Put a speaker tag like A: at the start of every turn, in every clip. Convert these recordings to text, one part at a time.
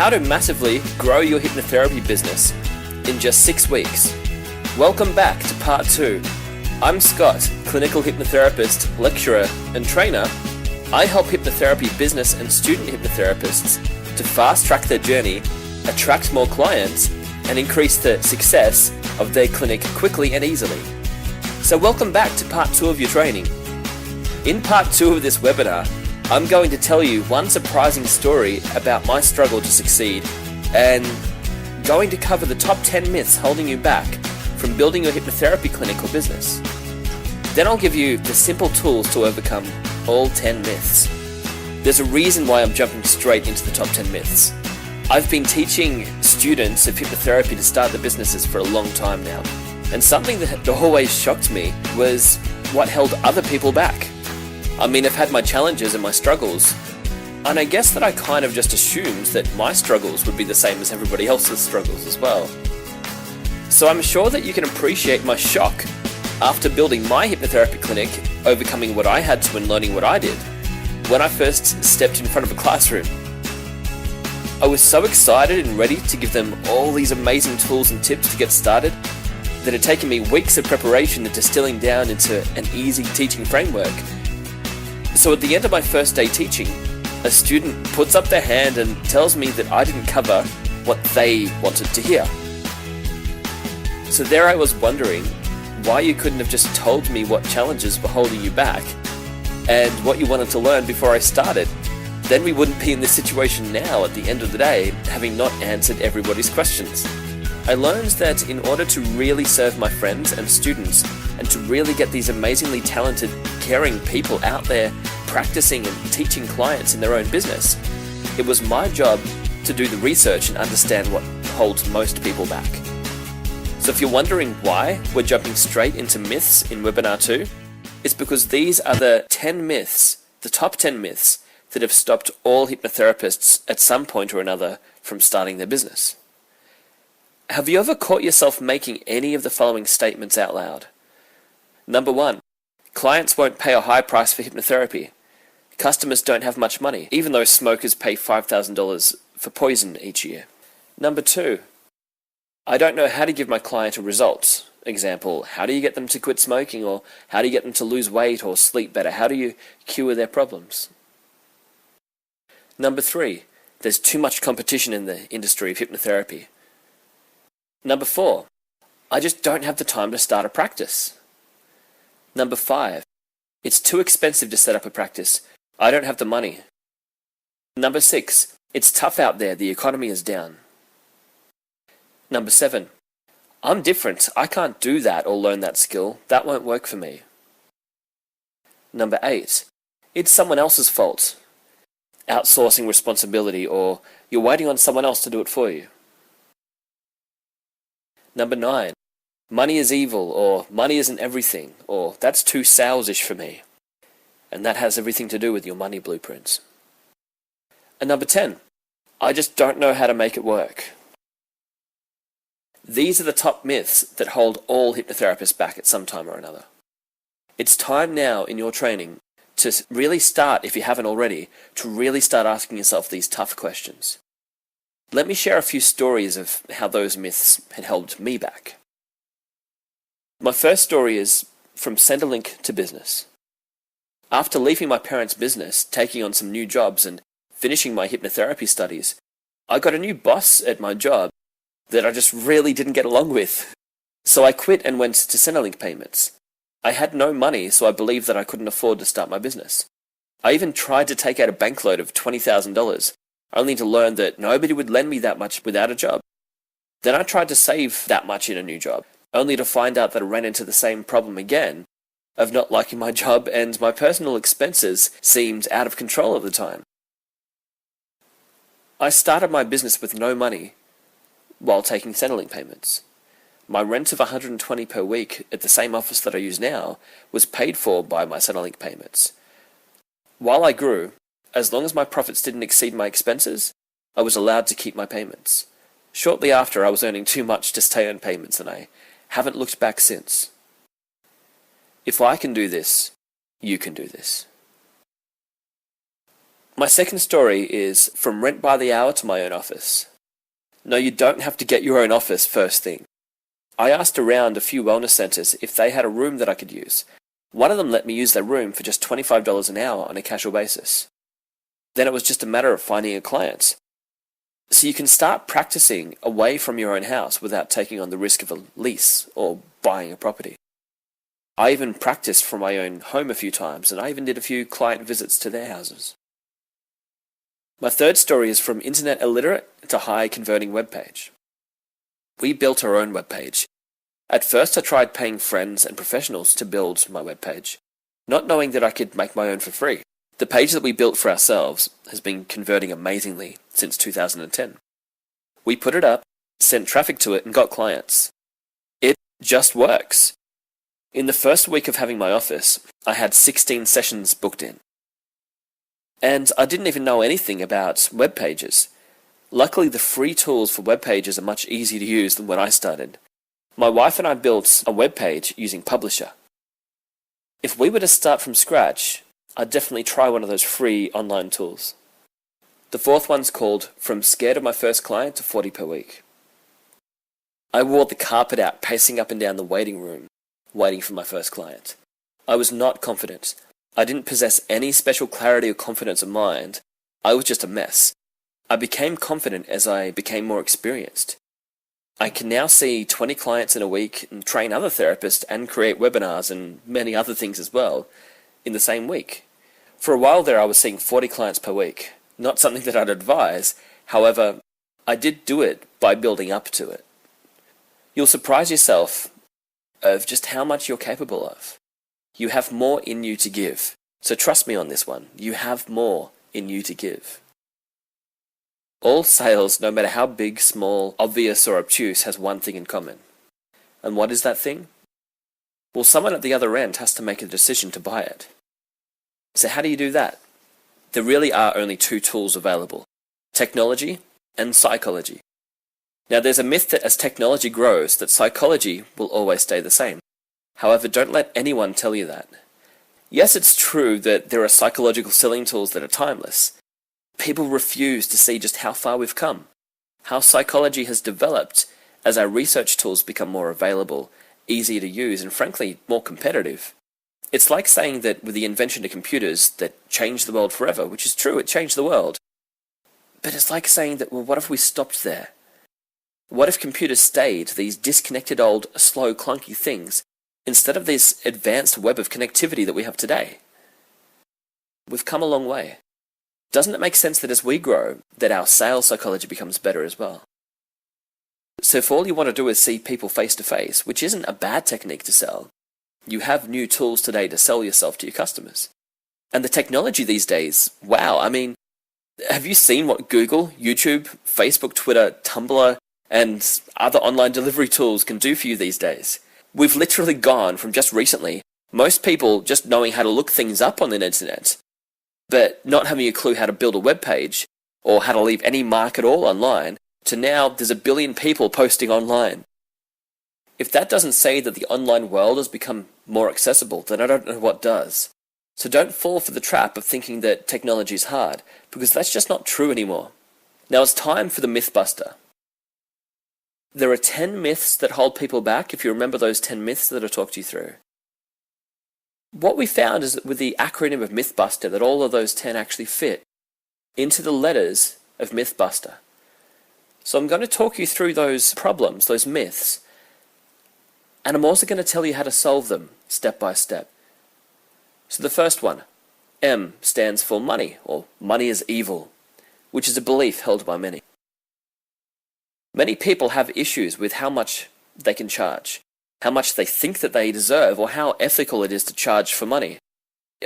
A: How to massively grow your hypnotherapy business in just 6 weeks. Welcome back to part 2. I'm Scott, clinical hypnotherapist, lecturer, and trainer. I help hypnotherapy business and student hypnotherapists to fast-track their journey, attract more clients, and increase the success of their clinic quickly and easily. So welcome back to part 2 of your training. In part 2 of this webinar, I'm going to tell you one surprising story about my struggle to succeed and going to cover the top 10 myths holding you back from building your hypnotherapy clinic or business. Then I'll give you the simple tools to overcome all 10 myths. There's a reason why I'm jumping straight into the top 10 myths. I've been teaching students of hypnotherapy to start their businesses for a long time now, and something that always shocked me was what held other people back. I mean, I've had my challenges and my struggles, and I guess that I kind of just assumed that my struggles would be the same as everybody else's struggles as well. So I'm sure that you can appreciate my shock after building my hypnotherapy clinic, overcoming what I had to and learning what I did, when I first stepped in front of a classroom. I was so excited and ready to give them all these amazing tools and tips to get started that it had taken me weeks of preparation and distilling down into an easy teaching framework. So at the end of my first day teaching, a student puts up their hand and tells me that I didn't cover what they wanted to hear. So there I was wondering why you couldn't have just told me what challenges were holding you back and what you wanted to learn before I started. Then we wouldn't be in this situation now at the end of the day, having not answered everybody's questions. I learned that in order to really serve my friends and students and to really get these amazingly talented, caring people out there practicing and teaching clients in their own business, it was my job to do the research and understand what holds most people back. So if you're wondering why we're jumping straight into myths in webinar 2, it's because these are the 10 myths, the top 10 myths that have stopped all hypnotherapists at some point or another from starting their business. Have you ever caught yourself making any of the following statements out loud? Number 1, clients won't pay a high price for hypnotherapy. Customers don't have much money, even though smokers pay $5,000 for poison each year. Number 2, I don't know how to give my client a result. Example, how do you get them to quit smoking, or how do you get them to lose weight or sleep better? How do you cure their problems? Number 3, there's too much competition in the industry of hypnotherapy. Number 4, I just don't have the time to start a practice. Number 5, it's too expensive to set up a practice. I don't have the money. Number 6, it's tough out there. The economy is down. Number 7, I'm different. I can't do that or learn that skill. That won't work for me. Number 8, it's someone else's fault. Outsourcing responsibility, or you're waiting on someone else to do it for you. Number 9, money is evil, or money isn't everything, or that's too salesish for me. And that has everything to do with your money blueprints. And number 10, I just don't know how to make it work. These are the top myths that hold all hypnotherapists back at some time or another. It's time now in your training to really start, if you haven't already, to really start asking yourself these tough questions. Let me share a few stories of how those myths had held me back. My first story is from Centrelink to business. After leaving my parents' business, taking on some new jobs and finishing my hypnotherapy studies, I got a new boss at my job that I just really didn't get along with. So I quit and went to Centrelink payments. I had no money, so I believed that I couldn't afford to start my business. I even tried to take out a bank loan of $20,000, only to learn that nobody would lend me that much without a job. Then I tried to save that much in a new job, only to find out that I ran into the same problem again of not liking my job, and my personal expenses seemed out of control at the time. I started my business with no money while taking Centrelink payments. My rent of $120 per week at the same office that I use now was paid for by my Centrelink payments. While I grew, as long as my profits didn't exceed my expenses, I was allowed to keep my payments. Shortly after, I was earning too much to stay on payments, and I haven't looked back since. If I can do this, you can do this. My second story is from rent by the hour to my own office. No, you don't have to get your own office first thing. I asked around a few wellness centres if they had a room that I could use. One of them let me use their room for just $25 an hour on a casual basis. Then it was just a matter of finding a client. So you can start practicing away from your own house without taking on the risk of a lease or buying a property. I even practiced from my own home a few times, and I even did a few client visits to their houses. My third story is from internet illiterate to high converting webpage. We built our own webpage. At first I tried paying friends and professionals to build my webpage, not knowing that I could make my own for free. The page that we built for ourselves has been converting amazingly since 2010. We put it up, sent traffic to it, and got clients. It just works. In the first week of having my office, I had 16 sessions booked in. And I didn't even know anything about web pages. Luckily, the free tools for web pages are much easier to use than when I started. My wife and I built a web page using Publisher. If we were to start from scratch, I'd definitely try one of those free online tools. The fourth one's called From Scared of My First Client to 40 per week. I wore the carpet out, pacing up and down the waiting room, waiting for my first client. I was not confident. I didn't possess any special clarity or confidence of mind. I was just a mess. I became confident as I became more experienced. I can now see 20 clients in a week and train other therapists and create webinars and many other things as well in the same week. For a while there I was seeing 40 clients per week. Not something that I'd advise. However, I did do it by building up to it. You'll surprise yourself of just how much you're capable of. You have more in you to give. So trust me on this one. You have more in you to give. All sales, no matter how big, small, obvious or obtuse, has one thing in common. And what is that thing? Well, someone at the other end has to make a decision to buy it. So how do you do that? There really are only two tools available: technology and psychology. Now there's a myth that as technology grows, that psychology will always stay the same. However, don't let anyone tell you that. Yes, it's true that there are psychological selling tools that are timeless. People refuse to see just how far we've come, how psychology has developed as our research tools become more available, easier to use, and frankly, more competitive. It's like saying that with the invention of computers that changed the world forever, which is true, it changed the world. But it's like saying that, well, what if we stopped there? What if computers stayed these disconnected old, slow, clunky things instead of this advanced web of connectivity that we have today? We've come a long way. Doesn't it make sense that as we grow, that our sales psychology becomes better as well? So if all you want to do is see people face to face, which isn't a bad technique to sell, you have new tools today to sell yourself to your customers. And the technology these days, wow, I mean, have you seen what Google, YouTube, Facebook, Twitter, Tumblr, and other online delivery tools can do for you these days? We've literally gone from just recently, most people just knowing how to look things up on the internet, but not having a clue how to build a web page or how to leave any mark at all online, to now there's 1 billion people posting online. If that doesn't say that the online world has become more accessible, then I don't know what does. So don't fall for the trap of thinking that technology is hard, because that's just not true anymore. Now it's time for the Mythbuster. There are 10 myths that hold people back, if you remember those 10 myths that I talked you through. What we found is that with the acronym of Mythbuster, that all of those 10 actually fit into the letters of Mythbuster. So I'm going to talk you through those problems, those myths, and I'm also going to tell you how to solve them step by step. So the first one, M, stands for money, or money is evil, which is a belief held by many. Many people have issues with how much they can charge, how much they think that they deserve, or how ethical it is to charge for money.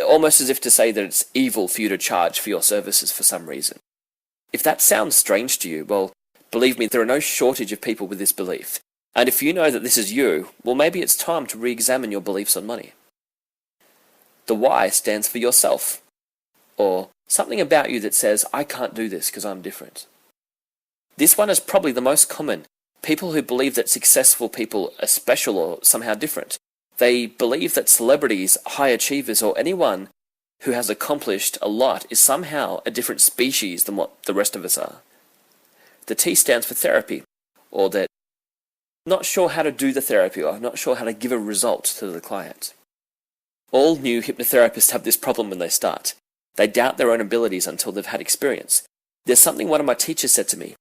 A: Almost as if to say that it's evil for you to charge for your services for some reason. If that sounds strange to you, well, believe me, there are no shortage of people with this belief. And if you know that this is you, well, maybe it's time to re-examine your beliefs on money. The Y stands for yourself, or something about you that says, I can't do this because I'm different. This one is probably the most common. People who believe that successful people are special or somehow different. They believe that celebrities, high achievers, or anyone who has accomplished a lot is somehow a different species than what the rest of us are. The T stands for therapy, or that not sure how to do the therapy or not sure how to give a result to the client. All new hypnotherapists have this problem when they start. They doubt their own abilities until they've had experience. There's something one of my teachers said to me.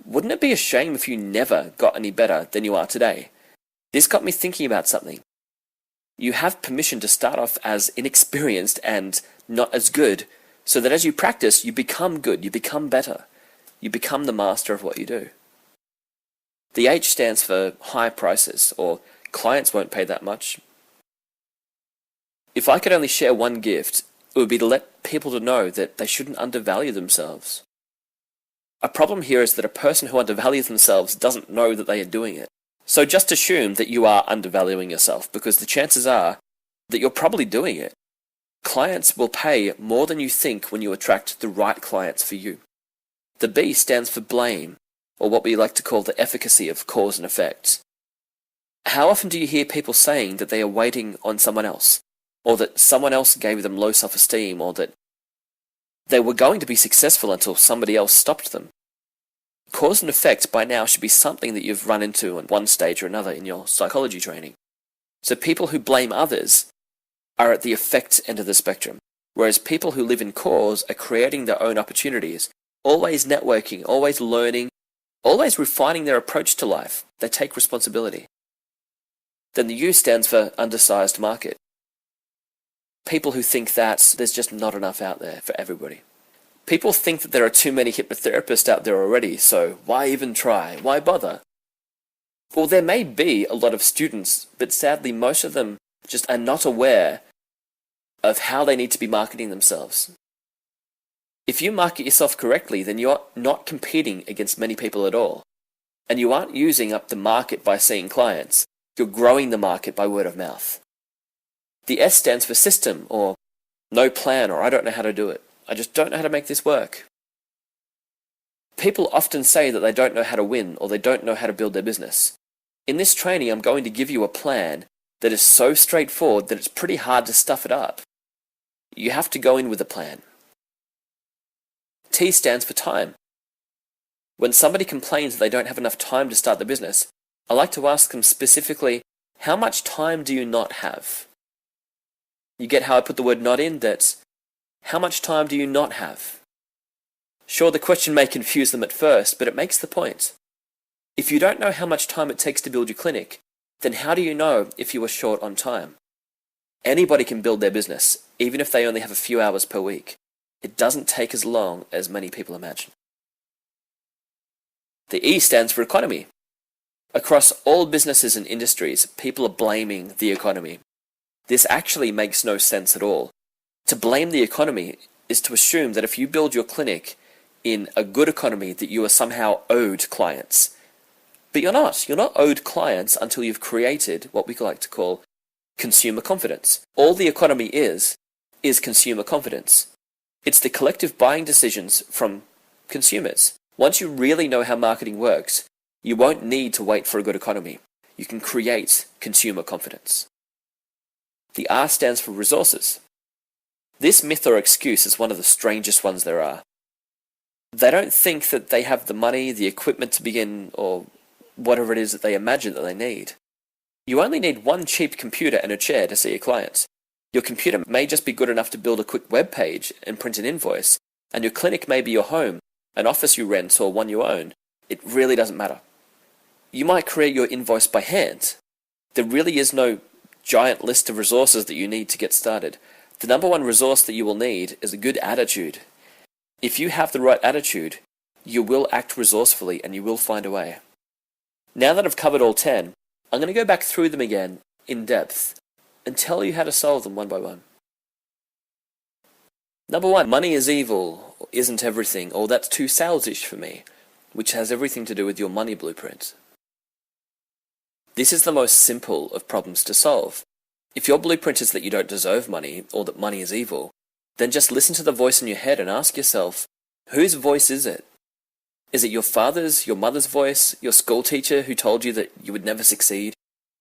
A: Wouldn't it be a shame if you never got any better than you are today? This got me thinking about something. You have permission to start off as inexperienced and not as good, so that as you practice, you become good, you become better. You become the master of what you do. The H stands for high prices, or clients won't pay that much. If I could only share one gift, it would be to let people to know that they shouldn't undervalue themselves. A problem here is that a person who undervalues themselves doesn't know that they are doing it. So just assume that you are undervaluing yourself, because the chances are that you're probably doing it. Clients will pay more than you think when you attract the right clients for you. The B stands for blame, or what we like to call the efficacy of cause and effect. How often do you hear people saying that they are waiting on someone else, or that someone else gave them low self-esteem, or that they were going to be successful until somebody else stopped them? Cause and effect by now should be something that you've run into at one stage or another in your psychology training. So people who blame others are at the effect end of the spectrum, whereas people who live in cause are creating their own opportunities, always networking, always learning, always refining their approach to life. They take responsibility. Then the U stands for undersized market. People who think that there's just not enough out there for everybody. People think that there are too many hypnotherapists out there already, so why even try? Why bother? Well, there may be a lot of students, but sadly most of them just are not aware of how they need to be marketing themselves. If you market yourself correctly, then you're not competing against many people at all. And you aren't using up the market by seeing clients. You're growing the market by word of mouth. The S stands for system, or no plan, or I don't know how to do it. I just don't know how to make this work. People often say that they don't know how to win, or they don't know how to build their business. In this training, I'm going to give you a plan that is so straightforward that it's pretty hard to stuff it up. You have to go in with a plan. T stands for time. When somebody complains that they don't have enough time to start the business, I like to ask them specifically, how much time do you not have? You get how I put the word not in? That's how much time do you not have? Sure, the question may confuse them at first, but it makes the point. If you don't know how much time it takes to build your clinic, then how do you know if you are short on time? Anybody can build their business, even if they only have a few hours per week. It doesn't take as long as many people imagine. The E stands for economy. Across all businesses and industries, people are blaming the economy. This actually makes no sense at all. To blame the economy is to assume that if you build your clinic in a good economy, that you are somehow owed clients. But you're not. You're not owed clients until you've created what we like to call consumer confidence. All the economy is consumer confidence. It's the collective buying decisions from consumers. Once you really know how marketing works, you won't need to wait for a good economy. You can create consumer confidence. The R stands for resources. This myth or excuse is one of the strangest ones there are. They don't think that they have the money, the equipment to begin, or whatever it is that they imagine that they need. You only need one cheap computer and a chair to see a client. Your computer may just be good enough to build a quick web page and print an invoice, and your clinic may be your home, an office you rent, or one you own. It really doesn't matter. You might create your invoice by hand. There really is no giant list of resources that you need to get started. The number one resource that you will need is a good attitude. If you have the right attitude, you will act resourcefully and you will find a way. Now that I've covered all 10, I'm going to go back through them again in depth and tell you how to solve them one by one. Number 1, money is evil, or isn't everything, or that's too salesish for me, which has everything to do with your money blueprint. This is the most simple of problems to solve. If your blueprint is that you don't deserve money, or that money is evil, then just listen to the voice in your head and ask yourself, whose voice is it? Is it your father's, your mother's voice, your school teacher who told you that you would never succeed?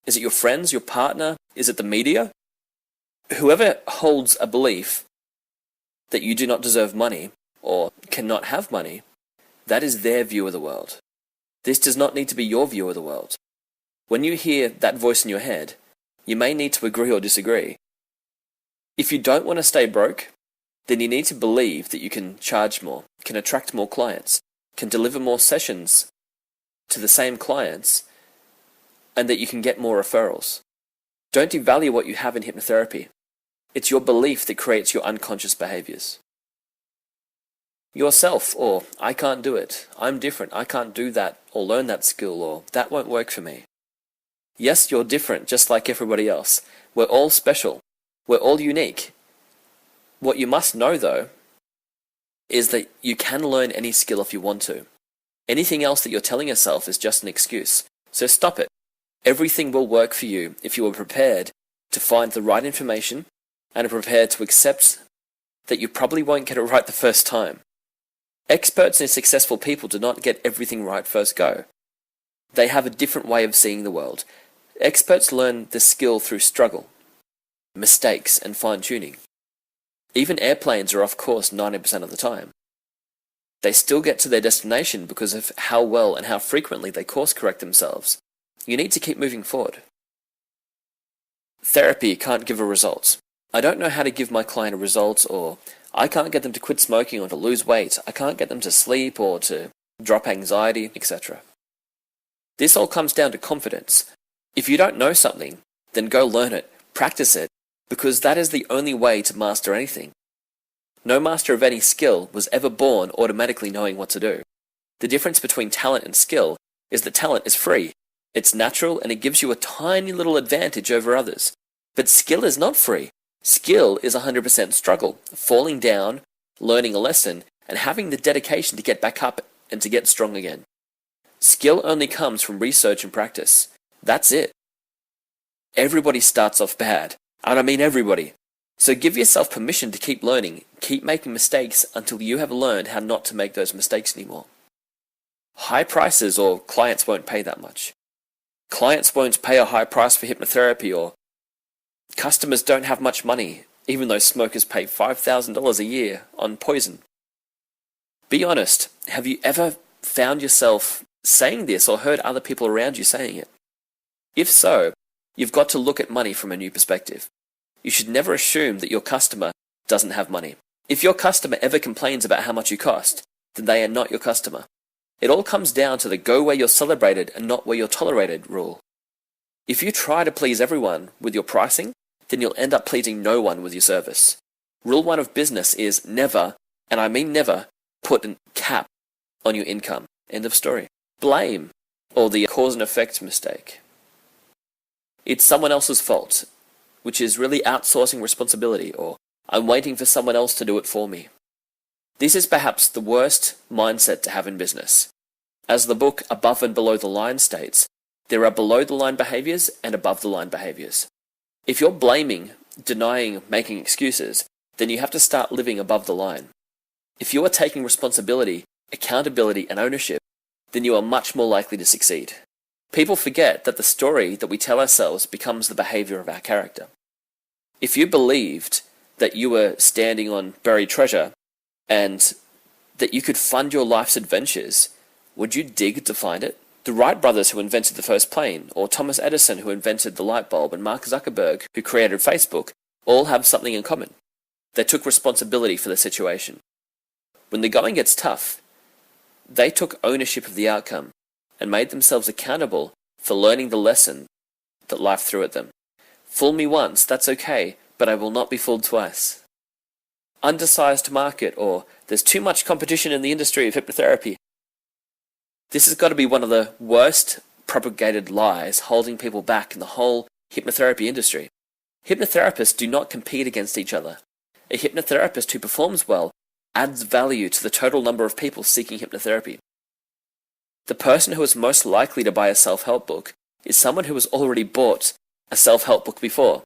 A: Is it your friends, your partner? Is it the media? Whoever holds a belief that you do not deserve money or cannot have money, that is their view of the world. This does not need to be your view of the world. When you hear that voice in your head, you may need to agree or disagree. If you don't want to stay broke, then you need to believe that you can charge more, can attract more clients, can deliver more sessions to the same clients, and that you can get more referrals. Don't devalue what you have in hypnotherapy. It's your belief that creates your unconscious behaviors. Yourself, or I can't do it, I'm different, I can't do that or learn that skill, or that won't work for me. Yes, you're different just like everybody else. We're all special. We're all unique. What you must know though is that you can learn any skill if you want to. Anything else that you're telling yourself is just an excuse. So stop it. Everything will work for you if you are prepared to find the right information and are prepared to accept that you probably won't get it right the first time. Experts and successful people do not get everything right first go. They have a different way of seeing the world. Experts learn the skill through struggle, mistakes, and fine-tuning. Even airplanes are off course 90% of the time. They still get to their destination because of how well and how frequently they course correct themselves. You need to keep moving forward. Therapy can't give a result. I don't know how to give my client a result, or I can't get them to quit smoking or to lose weight. I can't get them to sleep or to drop anxiety, etc. This all comes down to confidence. If you don't know something, then go learn it, practice it, because that is the only way to master anything. No master of any skill was ever born automatically knowing what to do. The difference between talent and skill is that talent is free. It's natural and it gives you a tiny little advantage over others. But skill is not free. Skill is 100% struggle, falling down, learning a lesson, and having the dedication to get back up and to get strong again. Skill only comes from research and practice. That's it. Everybody starts off bad, and I mean everybody. So give yourself permission to keep learning, keep making mistakes until you have learned how not to make those mistakes anymore. High prices or clients won't pay that much. Clients won't pay a high price for hypnotherapy, or customers don't have much money, even though smokers pay $5,000 a year on poison. Be honest, have you ever found yourself saying this or heard other people around you saying it? If so, you've got to look at money from a new perspective. You should never assume that your customer doesn't have money. If your customer ever complains about how much you cost, then they are not your customer. It all comes down to the go where you're celebrated and not where you're tolerated rule. If you try to please everyone with your pricing, then you'll end up pleasing no one with your service. Rule 1 of business is never, and I mean never, put a cap on your income. End of story. Blame, or the cause and effect mistake. It's someone else's fault, which is really outsourcing responsibility, or I'm waiting for someone else to do it for me. This is perhaps the worst mindset to have in business. As the book Above and Below the Line states, there are below-the-line behaviors and above-the-line behaviors. If you're blaming, denying, making excuses, then you have to start living above the line. If you are taking responsibility, accountability, and ownership, then you are much more likely to succeed. People forget that the story that we tell ourselves becomes the behavior of our character. If you believed that you were standing on buried treasure and that you could fund your life's adventures, would you dig to find it? The Wright brothers who invented the first plane, or Thomas Edison who invented the light bulb, and Mark Zuckerberg who created Facebook, all have something in common. They took responsibility for the situation. When the going gets tough, they took ownership of the outcome and made themselves accountable for learning the lesson that life threw at them. Fool me once, that's okay, but I will not be fooled twice. Undersized market, or there's too much competition in the industry of hypnotherapy. This has got to be one of the worst propagated lies holding people back in the whole hypnotherapy industry. Hypnotherapists do not compete against each other. A hypnotherapist who performs well adds value to the total number of people seeking hypnotherapy. The person who is most likely to buy a self-help book is someone who has already bought a self-help book before.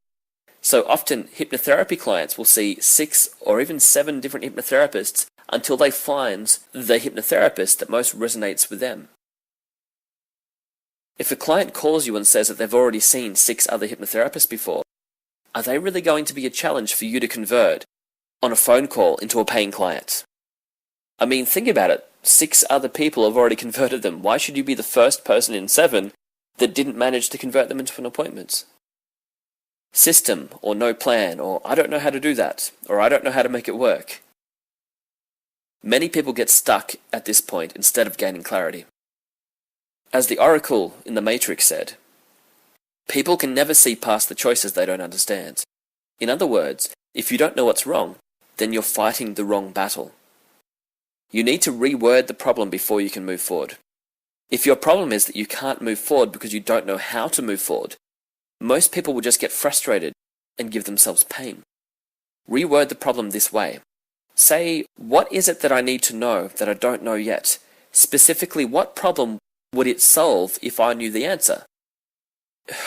A: So often, hypnotherapy clients will see 6 or even 7 different hypnotherapists until they find the hypnotherapist that most resonates with them. If a client calls you and says that they've already seen 6 other hypnotherapists before, are they really going to be a challenge for you to convert on a phone call into a paying client. I mean, think about it. 6 other people have already converted them. Why should you be the first person in 7 that didn't manage to convert them into an appointment? System, or no plan, or I don't know how to do that, or I don't know how to make it work. Many people get stuck at this point instead of gaining clarity. As the Oracle in the Matrix said, people can never see past the choices they don't understand. In other words, if you don't know what's wrong, then you're fighting the wrong battle. You need to reword the problem before you can move forward. If your problem is that you can't move forward because you don't know how to move forward, most people will just get frustrated and give themselves pain. Reword the problem this way. Say, what is it that I need to know that I don't know yet? Specifically, what problem would it solve if I knew the answer?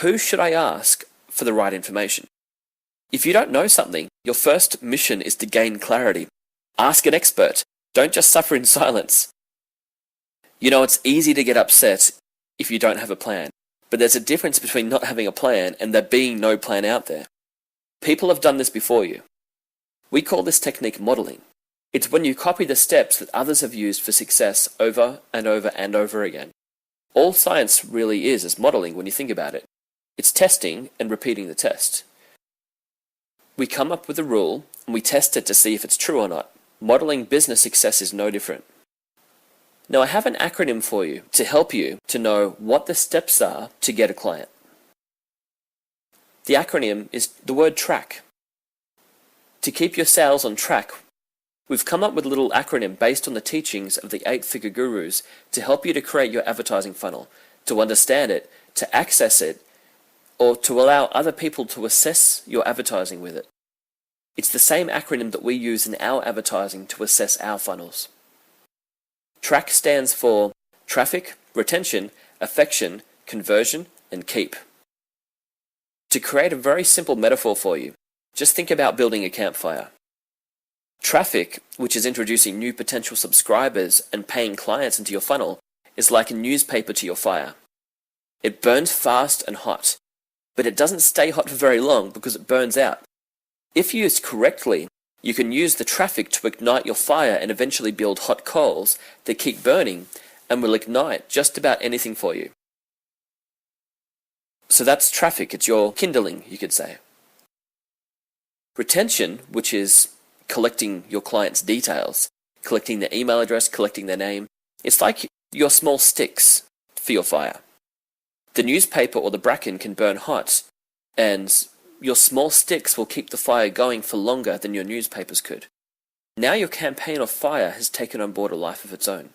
A: Who should I ask for the right information? If you don't know something, your first mission is to gain clarity. Ask an expert. Don't just suffer in silence. You know, it's easy to get upset if you don't have a plan, but there's a difference between not having a plan and there being no plan out there. People have done this before you. We call this technique modeling. It's when you copy the steps that others have used for success over and over and over again. All science really is modeling when you think about it. It's testing and repeating the test. We come up with a rule and we test it to see if it's true or not. Modeling business success is no different. Now I have an acronym for you to help you to know what the steps are to get a client. The acronym is the word track. To keep your sales on track, we've come up with a little acronym based on the teachings of the 8-figure gurus to help you to create your advertising funnel, to understand it, to access it, or to allow other people to assess your advertising with it. It's the same acronym that we use in our advertising to assess our funnels. TRACK stands for traffic, retention, affection, conversion, and keep. To create a very simple metaphor for you, just think about building a campfire. Traffic, which is introducing new potential subscribers and paying clients into your funnel, is like a newspaper to your fire. It burns fast and hot, but it doesn't stay hot for very long because it burns out. If used correctly, you can use the traffic to ignite your fire and eventually build hot coals that keep burning and will ignite just about anything for you. So that's traffic, it's your kindling, you could say. Retention, which is collecting your client's details, collecting their email address, collecting their name, it's like your small sticks for your fire. The newspaper or the bracken can burn hot, and your small sticks will keep the fire going for longer than your newspapers could. Now your campaign or fire has taken on board a life of its own,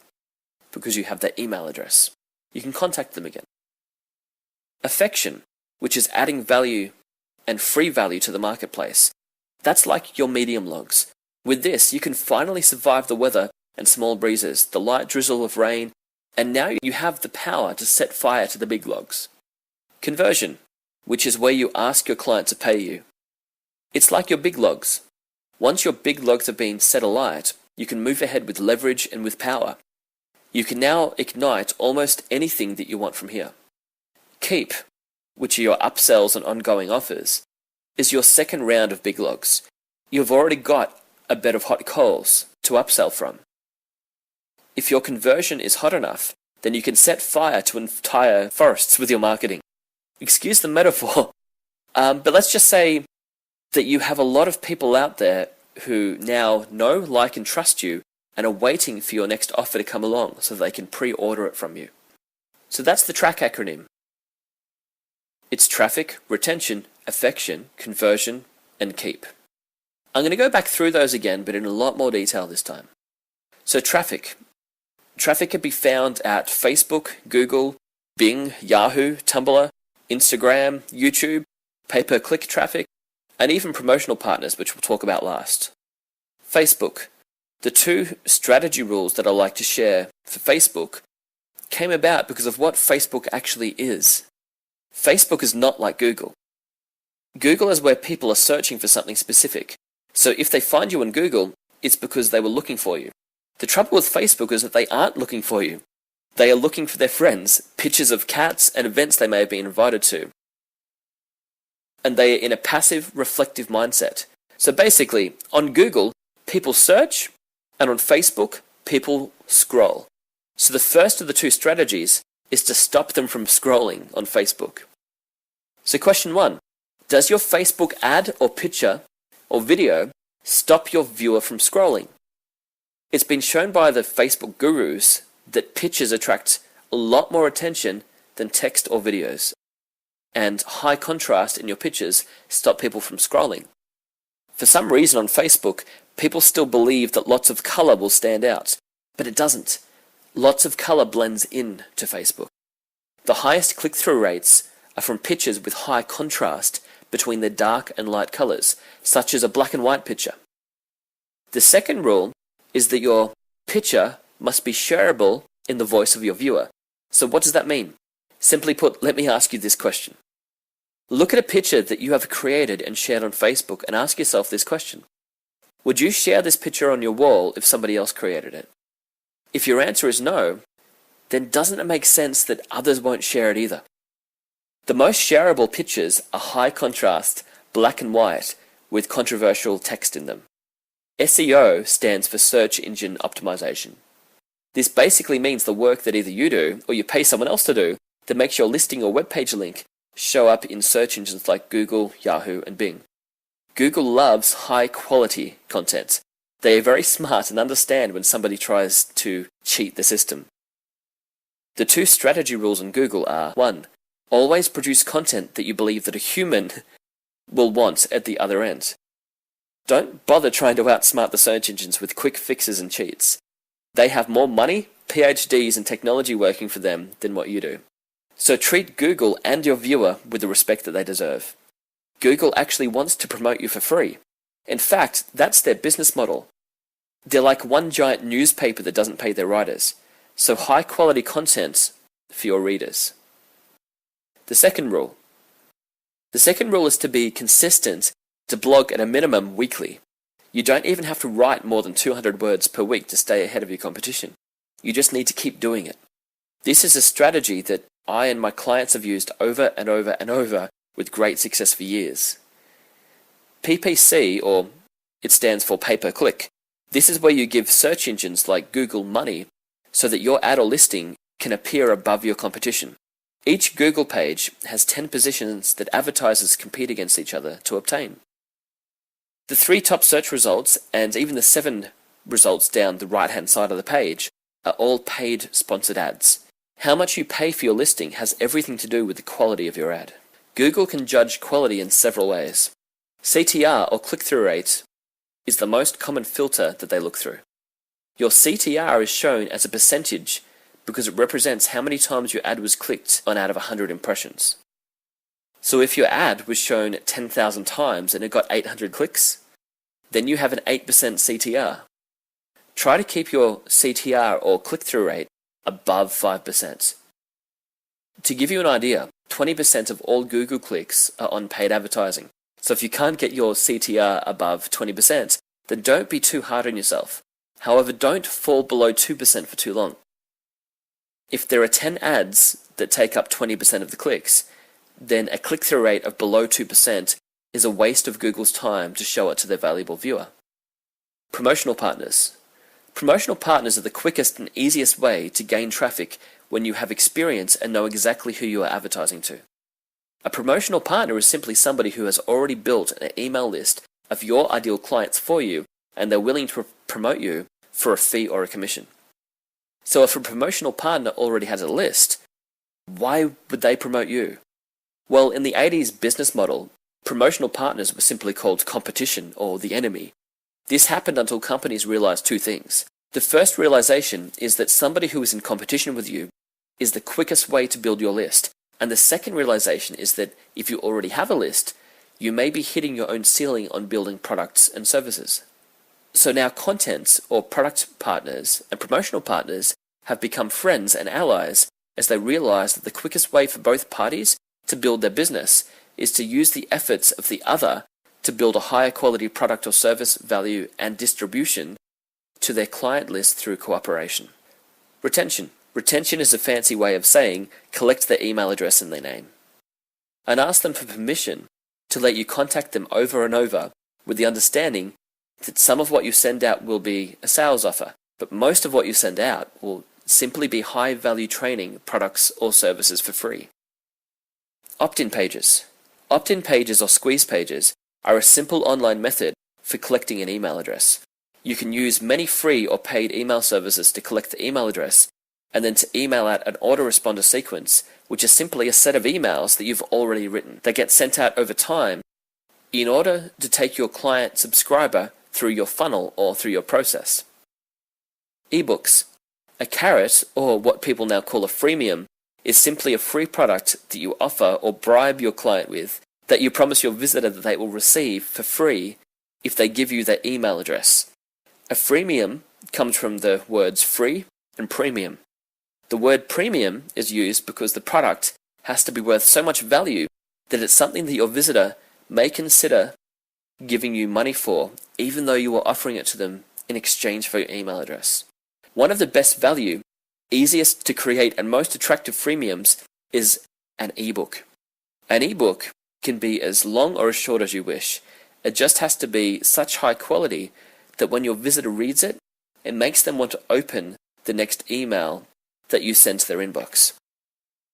A: because you have their email address. You can contact them again. Affection, which is adding value and free value to the marketplace. That's like your medium logs. With this, you can finally survive the weather and small breezes, the light drizzle of rain, and now you have the power to set fire to the big logs. Conversion, which is where you ask your client to pay you. It's like your big logs. Once your big logs have been set alight, you can move ahead with leverage and with power. You can now ignite almost anything that you want from here. Keep, which are your upsells and ongoing offers, is your second round of big logs. You've already got a bed of hot coals to upsell from. If your conversion is hot enough, then you can set fire to entire forests with your marketing. Excuse the metaphor, but let's just say that you have a lot of people out there who now know, like, and trust you and are waiting for your next offer to come along so they can pre-order it from you. So that's the TRACK acronym. It's traffic, retention, affection, conversion, and keep. I'm going to go back through those again, but in a lot more detail this time. So traffic. Traffic can be found at Facebook, Google, Bing, Yahoo, Tumblr, Instagram, YouTube, pay-per-click traffic, and even promotional partners, which we'll talk about last. Facebook. The 2 strategy rules that I like to share for Facebook came about because of what Facebook actually is. Facebook is not like Google. Google is where people are searching for something specific. So if they find you on Google, it's because they were looking for you. The trouble with Facebook is that they aren't looking for you. They are looking for their friends, pictures of cats and events they may have been invited to. And they are in a passive, reflective mindset. So basically, on Google, people search, and on Facebook, people scroll. So the first of the two strategies is to stop them from scrolling on Facebook. So question 1, does your Facebook ad or picture or video stop your viewer from scrolling? It's been shown by the Facebook gurus that pictures attract a lot more attention than text or videos, and high contrast in your pictures stop people from scrolling. For some reason on Facebook, people still believe that lots of color will stand out, but it doesn't. Lots of color blends in to Facebook. The highest click-through rates are from pictures with high contrast between the dark and light colors, such as a black and white picture. The second rule is that your picture must be shareable in the voice of your viewer. So what does that mean? Simply put, let me ask you this question. Look at a picture that you have created and shared on Facebook and ask yourself this question. Would you share this picture on your wall if somebody else created it? If your answer is no, then doesn't it make sense that others won't share it either? The most shareable pictures are high contrast, black and white, with controversial text in them. SEO stands for Search Engine Optimization. This basically means the work that either you do or you pay someone else to do that makes your listing or web page link show up in search engines like Google, Yahoo, and Bing. Google loves high quality content. They are very smart and understand when somebody tries to cheat the system. The two strategy rules on Google are 1. Always produce content that you believe that a human will want at the other end. Don't bother trying to outsmart the search engines with quick fixes and cheats. They have more money, PhDs, and technology working for them than what you do. So treat Google and your viewer with the respect that they deserve. Google actually wants to promote you for free. In fact, that's their business model. They're like one giant newspaper that doesn't pay their writers. So high quality content for your readers. The second rule. The second rule is to be consistent, to blog at a minimum weekly. You don't even have to write more than 200 words per week to stay ahead of your competition. You just need to keep doing it. This is a strategy that I and my clients have used over and over and over with great success for years. PPC, or it stands for pay-per-click. This is where you give search engines like Google money so that your ad or listing can appear above your competition. Each Google page has 10 positions that advertisers compete against each other to obtain. The 3 top search results and even the 7 results down the right-hand side of the page are all paid sponsored ads. How much you pay for your listing has everything to do with the quality of your ad. Google can judge quality in several ways. CTR, or click-through rate, is the most common filter that they look through. Your CTR is shown as a percentage because it represents how many times your ad was clicked on out of 100 impressions. So if your ad was shown 10,000 times and it got 800 clicks, then you have an 8% CTR. Try to keep your CTR, or click-through rate, above 5%. To give you an idea, 20% of all Google clicks are on paid advertising. So if you can't get your CTR above 20%, then don't be too hard on yourself. However, don't fall below 2% for too long. If there are 10 ads that take up 20% of the clicks, then a click-through rate of below 2% is a waste of Google's time to show it to their valuable viewer. Promotional partners. Promotional partners are the quickest and easiest way to gain traffic when you have experience and know exactly who you are advertising to. A promotional partner is simply somebody who has already built an email list of your ideal clients for you, and they're willing to promote you for a fee or a commission. So if a promotional partner already has a list, why would they promote you? Well, in the 80s business model, promotional partners were simply called competition or the enemy. This happened until companies realized 2 things. The first realization is that somebody who is in competition with you is the quickest way to build your list. And the second realization is that if you already have a list, you may be hitting your own ceiling on building products and services. So now content or product partners and promotional partners have become friends and allies as they realize that the quickest way for both parties to build their business is to use the efforts of the other to build a higher quality product or service, value, and distribution to their client list through cooperation. Retention. Retention is a fancy way of saying collect their email address and their name, and ask them for permission to let you contact them over and over with the understanding that some of what you send out will be a sales offer, but most of what you send out will simply be high-value training, products, or services for free. Opt-in pages. Opt-in pages or squeeze pages are a simple online method for collecting an email address. You can use many free or paid email services to collect the email address and then to email out an autoresponder sequence, which is simply a set of emails that you've already written that get sent out over time in order to take your client subscriber through your funnel or through your process. Ebooks. A carrot, or what people now call a freemium, is simply a free product that you offer or bribe your client with that you promise your visitor that they will receive for free if they give you their email address. A freemium comes from the words free and premium. The word premium is used because the product has to be worth so much value that it's something that your visitor may consider giving you money for, even though you are offering it to them in exchange for your email address. One of the best value, easiest to create, and most attractive freemiums is an ebook. An ebook can be as long or as short as you wish. It just has to be such high quality that when your visitor reads it, it makes them want to open the next email that you send to their inbox.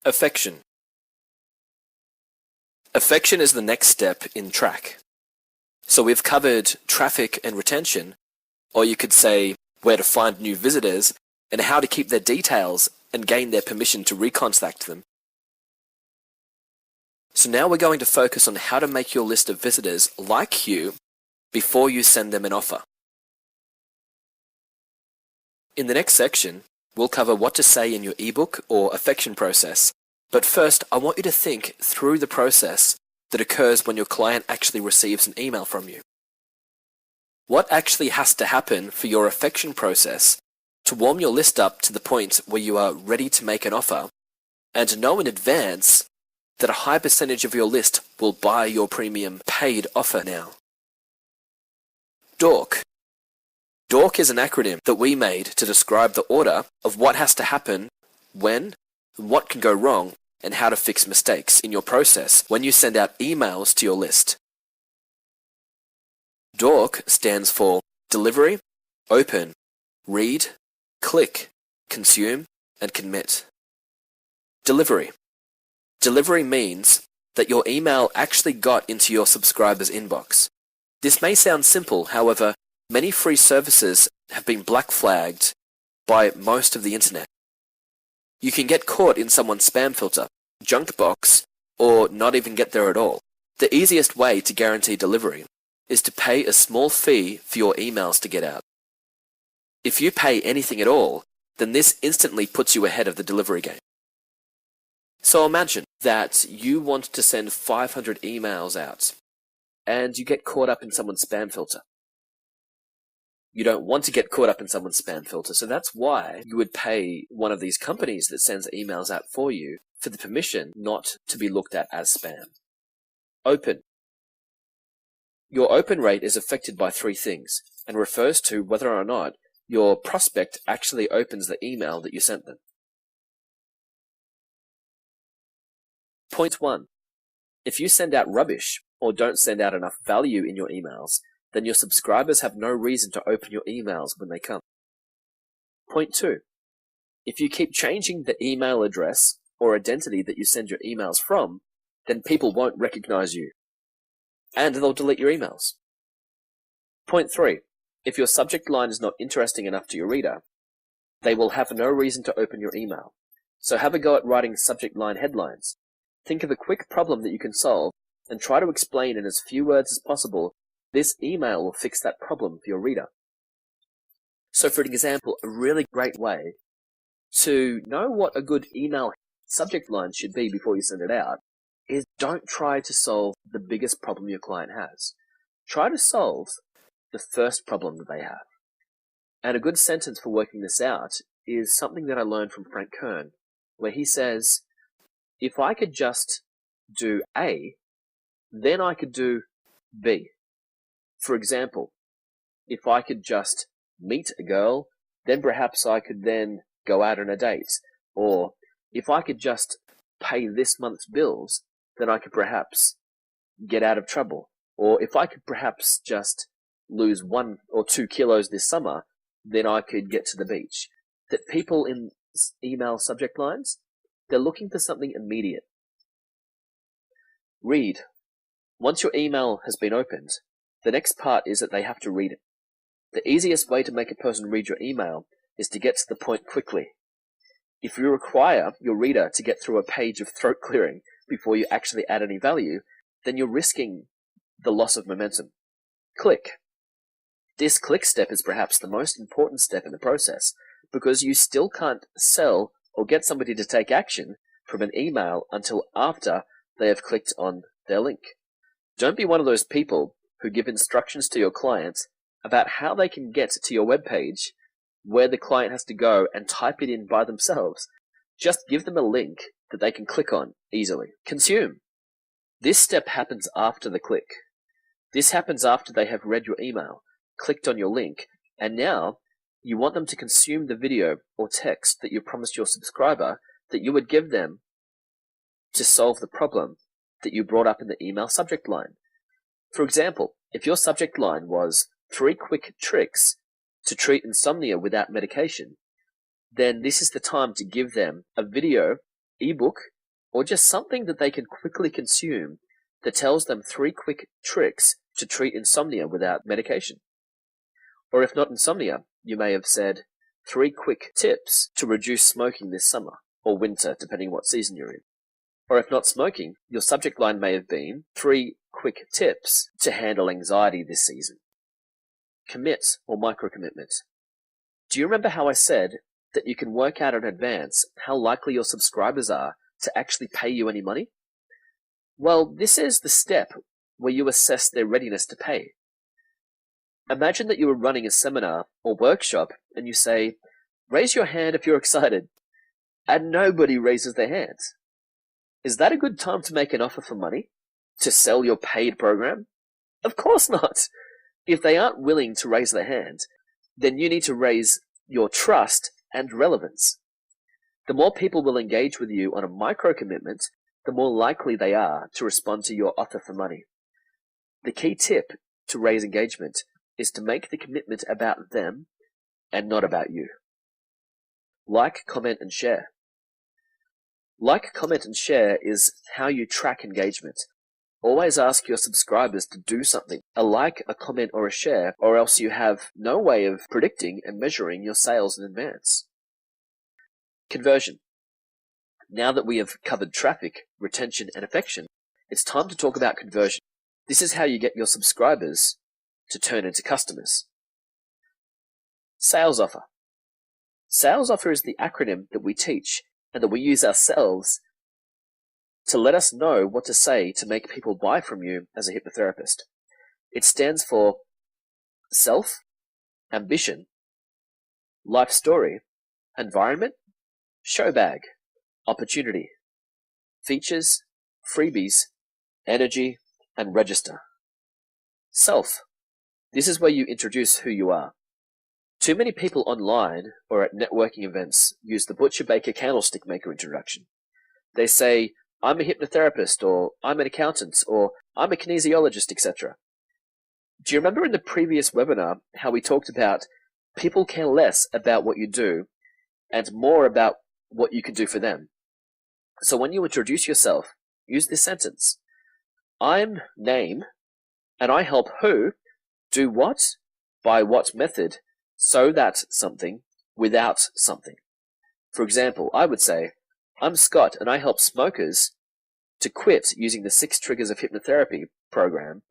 A: Affection. Affection is the next step in track. So we've covered traffic and retention, or you could say where to find new visitors and how to keep their details and gain their permission to recontact them. So now we're going to focus on how to make your list of visitors like you before you send them an offer. In the next section, we'll cover what to say in your ebook or affection process. But first, I want you to think through the process that occurs when your client actually receives an email from you. What actually has to happen for your affection process to warm your list up to the point where you are ready to make an offer and to know in advance that a high percentage of your list will buy your premium paid offer now? DORK. DORK is an acronym that we made to describe the order of what has to happen, when, what can go wrong, and how to fix mistakes in your process when you send out emails to your list. DORK stands for delivery, open, read, click, consume, and commit. Delivery. Delivery means that your email actually got into your subscriber's inbox. This may sound simple, however, many free services have been black flagged by most of the internet. You can get caught in someone's spam filter, junk box, or not even get there at all. The easiest way to guarantee delivery is to pay a small fee for your emails to get out. If you pay anything at all, then this instantly puts you ahead of the delivery game. So imagine that you want to send 500 emails out, and you get caught up in someone's spam filter. You don't want to get caught up in someone's spam filter, so that's why you would pay one of these companies that sends emails out for you for the permission not to be looked at as spam. Open. Your open rate is affected by three things and refers to whether or not your prospect actually opens the email that you sent them. Point 1. If you send out rubbish or don't send out enough value in your emails, then your subscribers have no reason to open your emails when they come. Point 2. If you keep changing the email address or identity that you send your emails from, then people won't recognize you, and they'll delete your emails. Point 3. If your subject line is not interesting enough to your reader, they will have no reason to open your email. So have a go at writing subject line headlines. Think of a quick problem that you can solve and try to explain in as few words as possible. This email will fix that problem for your reader. So for example, a really great way to know what a good email subject line should be before you send it out is don't try to solve the biggest problem your client has. Try to solve the first problem that they have. And a good sentence for working this out is something that I learned from Frank Kern, where he says, if I could just do A, then I could do B. For example, if I could just meet a girl, then perhaps I could then go out on a date. Or if I could just pay this month's bills, then I could perhaps get out of trouble. Or if I could perhaps just lose 1 or 2 kilos this summer, then I could get to the beach. That people in email subject lines, they're looking for something immediate. Read. Once your email has been opened, the next part is that they have to read it. The easiest way to make a person read your email is to get to the point quickly. If you require your reader to get through a page of throat clearing before you actually add any value, then you're risking the loss of momentum. Click. This click step is perhaps the most important step in the process, because you still can't sell or get somebody to take action from an email until after they have clicked on their link. Don't be one of those people who give instructions to your clients about how they can get to your webpage, where the client has to go and type it in by themselves. Just give them a link that they can click on easily. Consume. This step happens after the click. This happens after they have read your email, clicked on your link, and now you want them to consume the video or text that you promised your subscriber that you would give them to solve the problem that you brought up in the email subject line. For example, if your subject line was 3 quick tricks to treat insomnia without medication, then this is the time to give them a video, ebook, or just something that they can quickly consume that tells them 3 quick tricks to treat insomnia without medication. Or if not insomnia, you may have said 3 quick tips to reduce smoking this summer or winter, depending what season you're in. Or if not smoking, your subject line may have been 3 quick tips to handle anxiety this season. Commit or micro-commitment. Do you remember how I said that you can work out in advance how likely your subscribers are to actually pay you any money? Well, this is the step where you assess their readiness to pay. Imagine that you are running a seminar or workshop and you say, raise your hand if you're excited, and nobody raises their hands. Is that a good time to make an offer for money? To sell your paid program? Of course not. If they aren't willing to raise their hand, then you need to raise your trust and relevance. The more people will engage with you on a micro-commitment, the more likely they are to respond to your offer for money. The key tip to raise engagement is to make the commitment about them and not about you. Like, comment, and share. Like, comment, and share is how you track engagement. Always ask your subscribers to do something, a like, a comment, or a share, or else you have no way of predicting and measuring your sales in advance. Conversion. Now that we have covered traffic, retention, and affection, it's time to talk about conversion. This is how you get your subscribers to turn into customers. Sales offer. Sales offer is the acronym that we teach and that we use ourselves to let us know what to say to make people buy from you as a hypnotherapist. It stands for self, ambition, life story, environment, show bag, opportunity, features, freebies, energy, and register. Self. This is where you introduce who you are. Too many people online or at networking events use the butcher baker candlestick maker introduction. They say, I'm a hypnotherapist, or I'm an accountant, or I'm a kinesiologist, etc. Do you remember in the previous webinar how we talked about people care less about what you do and more about what you can do for them? So when you introduce yourself, use this sentence. I'm name, and I help who do what, by what method, so that something, without something. For example, I would say, I'm Scott, and I help smokers to quit using the 6 Triggers of Hypnotherapy program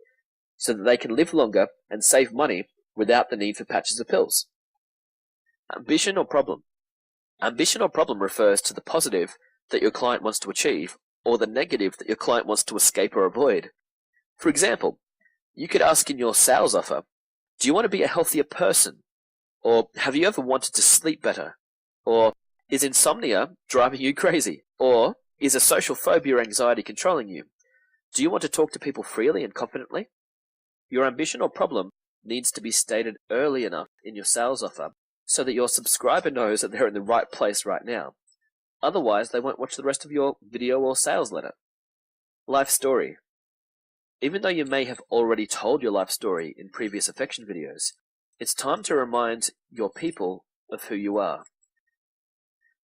A: so that they can live longer and save money without the need for patches of pills. Ambition or problem. Ambition or problem refers to the positive that your client wants to achieve or the negative that your client wants to escape or avoid. For example, you could ask in your sales offer, do you want to be a healthier person? Or have you ever wanted to sleep better? Or is insomnia driving you crazy? Or is a social phobia or anxiety controlling you? Do you want to talk to people freely and confidently? Your ambition or problem needs to be stated early enough in your sales offer so that your subscriber knows that they're in the right place right now. Otherwise, they won't watch the rest of your video or sales letter. Life story. Even though you may have already told your life story in previous affection videos, it's time to remind your people of who you are.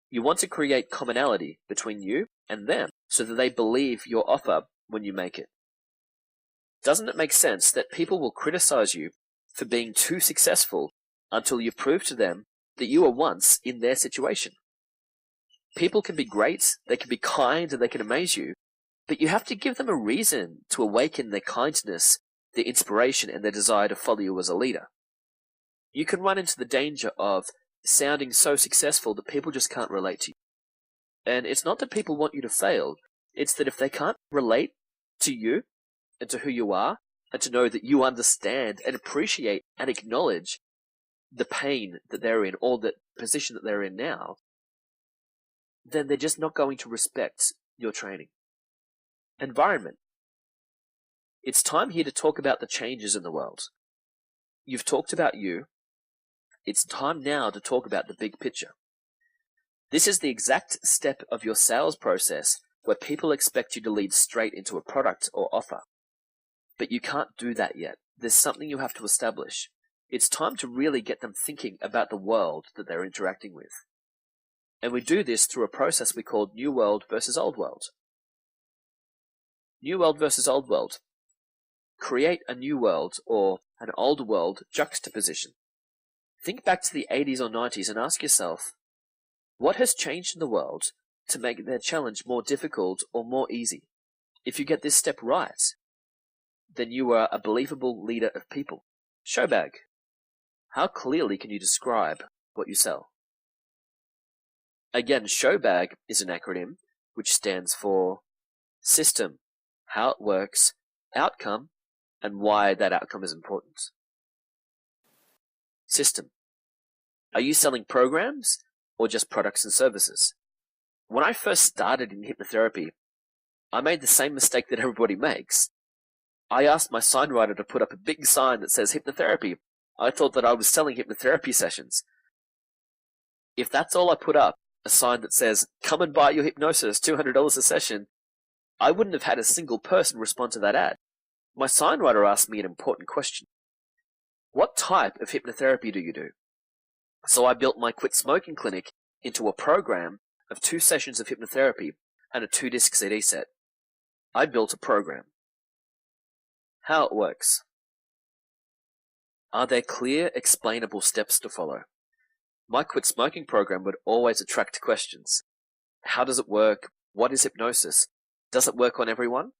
A: You want to create commonality between you and them so that they believe your offer when you make it. Doesn't it make sense that people will criticize you for being too successful until you prove to them that you were once in their situation? People can be great, they can be kind, and they can amaze you, but you have to give them a reason to awaken their kindness, their inspiration, and their desire to follow you as a leader. You can run into the danger of sounding so successful that people just can't relate to you. And it's not that people want you to fail, it's that if they can't relate to you and to who you are, and to know that you understand and appreciate and acknowledge the pain that they're in or the position that they're in now, then they're just not going to respect your training. Environment. It's time here to talk about the changes in the world. You've talked about you. It's time now to talk about the big picture. This is the exact step of your sales process where people expect you to lead straight into a product or offer. But you can't do that yet. There's something you have to establish. It's time to really get them thinking about the world that they're interacting with. And we do this through a process we call New World versus Old World. New World versus Old World. Create a new world or an old world juxtaposition. Think back to the 80s or 90s and ask yourself, what has changed in the world to make their challenge more difficult or more easy? If you get this step right, then you are a believable leader of people. Showbag. How clearly can you describe what you sell? Again, Showbag is an acronym which stands for system, how it works, outcome, and why that outcome is important. System. Are you selling programs or just products and services? When I first started in hypnotherapy, I made the same mistake that everybody makes. I asked my signwriter to put up a big sign that says hypnotherapy. I thought that I was selling hypnotherapy sessions. If that's all I put up, a sign that says, come and buy your hypnosis, $200 a session, I wouldn't have had a single person respond to that ad. My signwriter asked me an important question. What type of hypnotherapy do you do? So I built my Quit Smoking Clinic into a program of 2 sessions of hypnotherapy and a 2-disc CD set. I built a program. How it works. Are there clear, explainable steps to follow? My Quit Smoking program would always attract questions. How does it work? What is hypnosis? Does it work on everyone?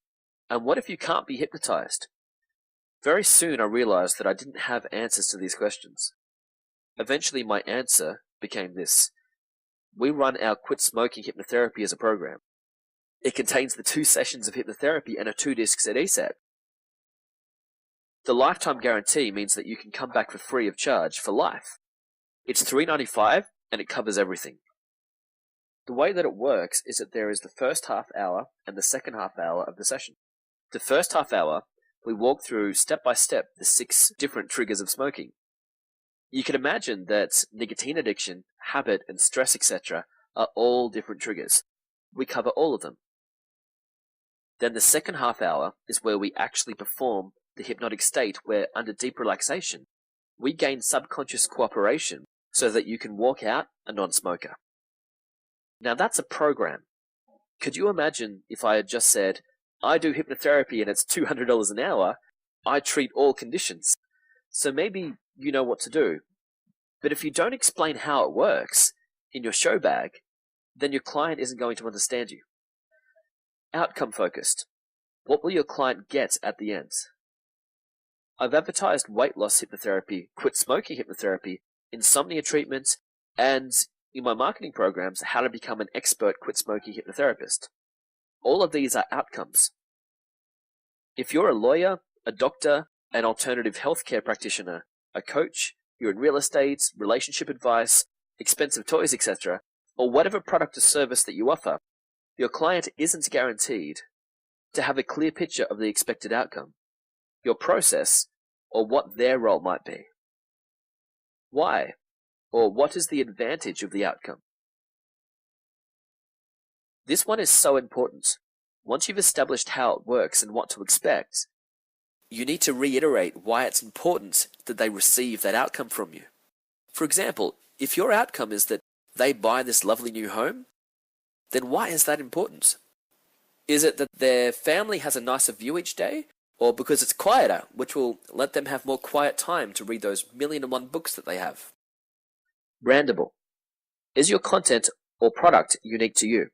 A: And what if you can't be hypnotized? Very soon I realized that I didn't have answers to these questions. Eventually my answer became this. We run our Quit Smoking Hypnotherapy as a program. It contains the 2 sessions of hypnotherapy and a 2-disc CD set. The lifetime guarantee means that you can come back for free of charge for life. It's $3.95 and it covers everything. The way that it works is that there is the first half hour and the second half hour of the session. The first half hour, we walk through step by step the 6 different triggers of smoking. You can imagine that nicotine addiction, habit, and stress, etc. are all different triggers. We cover all of them. Then the second half hour is where we actually perform the hypnotic state where, under deep relaxation, we gain subconscious cooperation so that you can walk out a non-smoker. Now that's a program. Could you imagine if I had just said, I do hypnotherapy and it's $200 an hour, I treat all conditions. So maybe you know what to do. But if you don't explain how it works in your show bag, then your client isn't going to understand you. Outcome focused. What will your client get at the end? I've advertised weight loss hypnotherapy, quit smoking hypnotherapy, insomnia treatment, and in my marketing programs, how to become an expert quit smoking hypnotherapist. All of these are outcomes. If you're a lawyer, a doctor, an alternative healthcare practitioner, a coach, you're in real estate, relationship advice, expensive toys, etc., or whatever product or service that you offer, your client isn't guaranteed to have a clear picture of the expected outcome, your process, or what their role might be. Why? Or what is the advantage of the outcome? This one is so important. Once you've established how it works and what to expect, you need to reiterate why it's important that they receive that outcome from you. For example, if your outcome is that they buy this lovely new home, then why is that important? Is it that their family has a nicer view each day? Or because it's quieter, which will let them have more quiet time to read those 1,000,001 books that they have? Brandable. Is your content or product unique to you?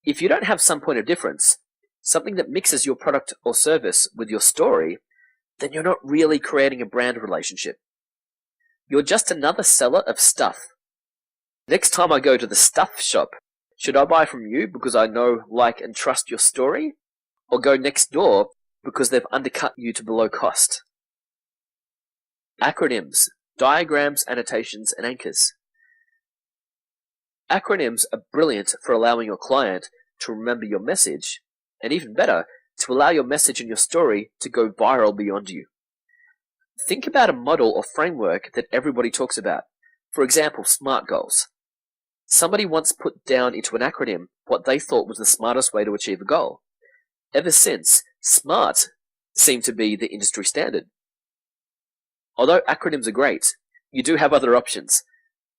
A: If you don't have some point of difference, something that mixes your product or service with your story, then you're not really creating a brand relationship. You're just another seller of stuff. Next time I go to the stuff shop, should I buy from you because I know, like, and trust your story? Or go next door because they've undercut you to below cost? Acronyms, diagrams, annotations, and anchors. Acronyms are brilliant for allowing your client to remember your message, and even better, to allow your message and your story to go viral beyond you. Think about a model or framework that everybody talks about. For example, SMART goals. Somebody once put down into an acronym what they thought was the smartest way to achieve a goal. Ever since, SMART seemed to be the industry standard. Although acronyms are great, you do have other options,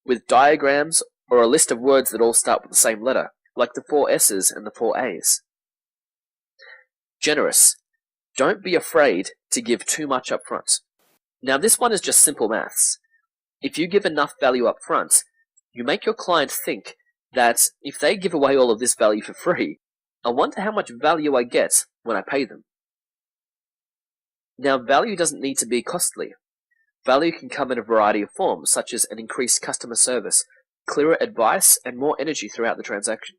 A: with diagrams or a list of words that all start with the same letter, like the 4 S's and the 4 A's. Generous. Don't be afraid to give too much up front. Now this one is just simple maths. If you give enough value up front, you make your client think that if they give away all of this value for free, I wonder how much value I get when I pay them. Now value doesn't need to be costly. Value can come in a variety of forms, such as an increased customer service, clearer advice, and more energy throughout the transaction.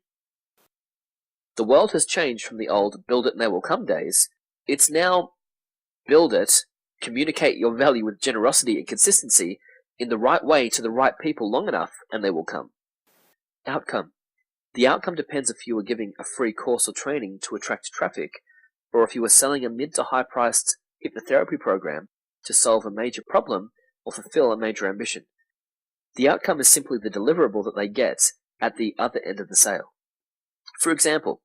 A: The world has changed from the old build it and they will come days. It's now build it, communicate your value with generosity and consistency in the right way to the right people long enough, and they will come. Outcome. The outcome depends if you are giving a free course or training to attract traffic, or if you are selling a mid to high priced hypnotherapy program to solve a major problem or fulfill a major ambition. The outcome is simply the deliverable that they get at the other end of the sale. For example,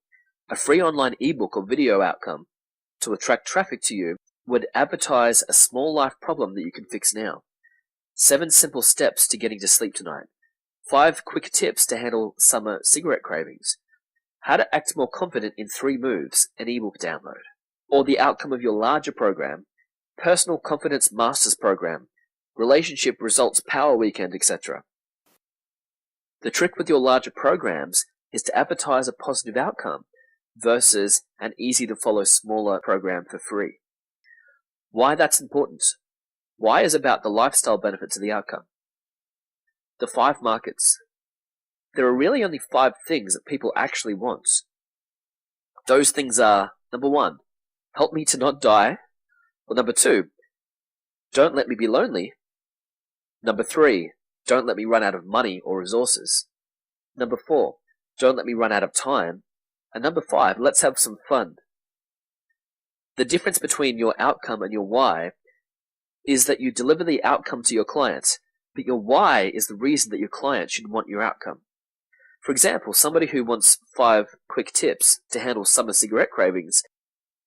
A: a free online ebook or video outcome to attract traffic to you would advertise a small life problem that you can fix now. 7 simple steps to getting to sleep tonight. 5 quick tips to handle summer cigarette cravings. How to act more confident in 3 moves, an ebook download. Or the outcome of your larger program, Personal Confidence Masters Program, Relationship Results Power Weekend, etc. The trick with your larger programs is to advertise a positive outcome versus an easy-to-follow smaller program for free. Why that's important? Why is about the lifestyle benefits of the outcome. The 5 markets. There are really only 5 things that people actually want. Those things are, number 1, help me to not die. Or number 2, don't let me be lonely. Number 3, don't let me run out of money or resources. Number 4, don't let me run out of time. And number 5, let's have some fun. The difference between your outcome and your why is that you deliver the outcome to your client, but your why is the reason that your client should want your outcome. For example, somebody who wants 5 quick tips to handle summer cigarette cravings